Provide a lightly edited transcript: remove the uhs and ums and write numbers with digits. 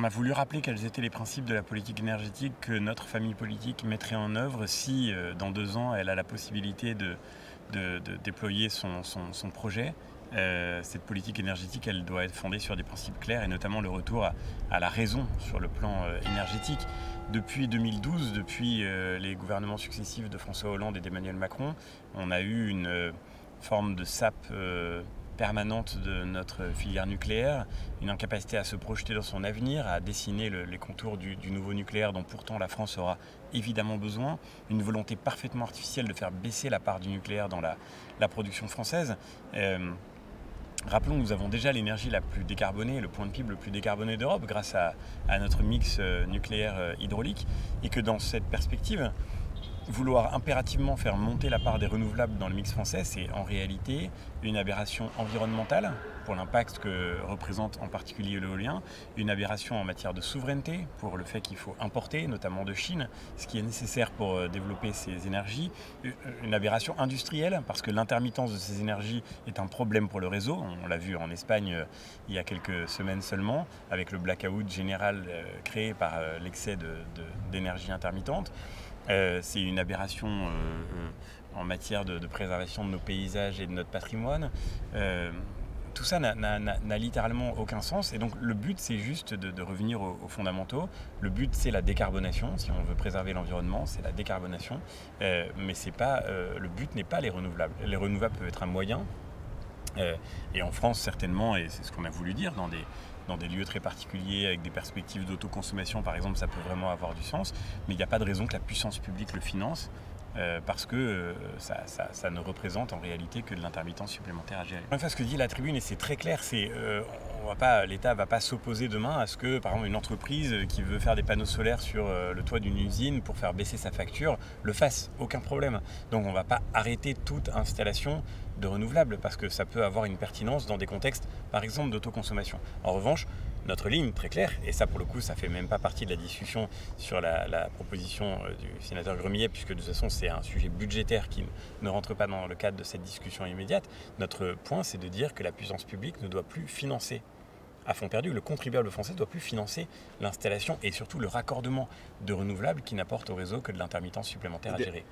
a voulu rappeler quels étaient les principes de la politique énergétique que notre famille politique mettrait en œuvre si, dans 2 ans, elle a la possibilité de déployer son projet. Cette politique énergétique, elle doit être fondée sur des principes clairs et notamment le retour à la raison sur le plan énergétique. Depuis 2012, depuis les gouvernements successifs de François Hollande et d'Emmanuel Macron, on a eu une forme de sape permanente de notre filière nucléaire, une incapacité à se projeter dans son avenir, à dessiner les contours du nouveau nucléaire dont pourtant la France aura évidemment besoin, une volonté parfaitement artificielle de faire baisser la part du nucléaire dans la production française. Rappelons que nous avons déjà l'énergie la plus décarbonée, le point de PIB le plus décarboné d'Europe grâce à notre mix nucléaire hydraulique, et que dans cette perspective, vouloir impérativement faire monter la part des renouvelables dans le mix français, c'est en réalité une aberration environnementale pour l'impact que représente en particulier l'éolien, une aberration en matière de souveraineté pour le fait qu'il faut importer, notamment de Chine, ce qui est nécessaire pour développer ces énergies, une aberration industrielle parce que l'intermittence de ces énergies est un problème pour le réseau. On l'a vu en Espagne il y a quelques semaines seulement, avec le blackout général créé par l'excès d'énergie intermittente. C'est une aberration en matière de préservation de nos paysages et de notre patrimoine. Tout ça n'a littéralement aucun sens, et donc le but c'est juste de revenir aux fondamentaux. Le but c'est la décarbonation, si on veut préserver l'environnement, c'est la décarbonation, mais le but n'est pas les renouvelables. Les renouvelables peuvent être un moyen, et en France certainement, et c'est ce qu'on a voulu dire, dans des lieux très particuliers, avec des perspectives d'autoconsommation par exemple, ça peut vraiment avoir du sens, mais il n'y a pas de raison que la puissance publique le finance, parce que ça ne représente en réalité que de l'intermittence supplémentaire à gérer. Enfin, ce que dit la tribune, et c'est très clair, c'est l'État ne va pas s'opposer demain à ce que, par exemple, une entreprise qui veut faire des panneaux solaires sur le toit d'une usine pour faire baisser sa facture le fasse, aucun problème. Donc on ne va pas arrêter toute installation de renouvelables parce que ça peut avoir une pertinence dans des contextes, par exemple, d'autoconsommation. En revanche, notre ligne très claire, et ça pour le coup ça fait même pas partie de la discussion sur la proposition du sénateur Gremillet, puisque de toute façon c'est un sujet budgétaire qui ne rentre pas dans le cadre de cette discussion immédiate. Notre point c'est de dire que la puissance publique ne doit plus financer à fond perdu, le contribuable français ne doit plus financer l'installation et surtout le raccordement de renouvelables qui n'apportent au réseau que de l'intermittence supplémentaire à gérer.